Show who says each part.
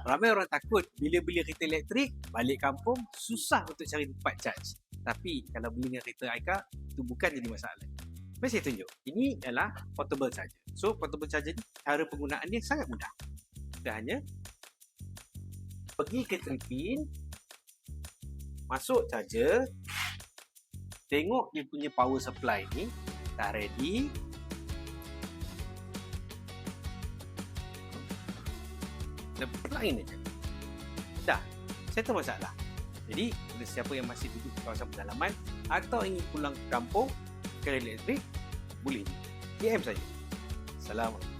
Speaker 1: Ramai orang takut bila beli kereta elektrik, balik kampung susah untuk cari tempat charge. Tapi kalau beli dengan kereta iCar, itu bukan jadi masalah. Mari saya tunjuk. Ini adalah portable charger. So portable charger ni cara penggunaan dia sangat mudah. Kita hanya pergi ke pin, masuk charger, tengok dia punya power supply ni dah ready. Kita lain aja. Dah, settle masalah. Jadi, kepada siapa yang masih duduk di kawasan pedalaman atau ingin pulang ke kampung, kereta elektrik, boleh DM saja. Assalamualaikum.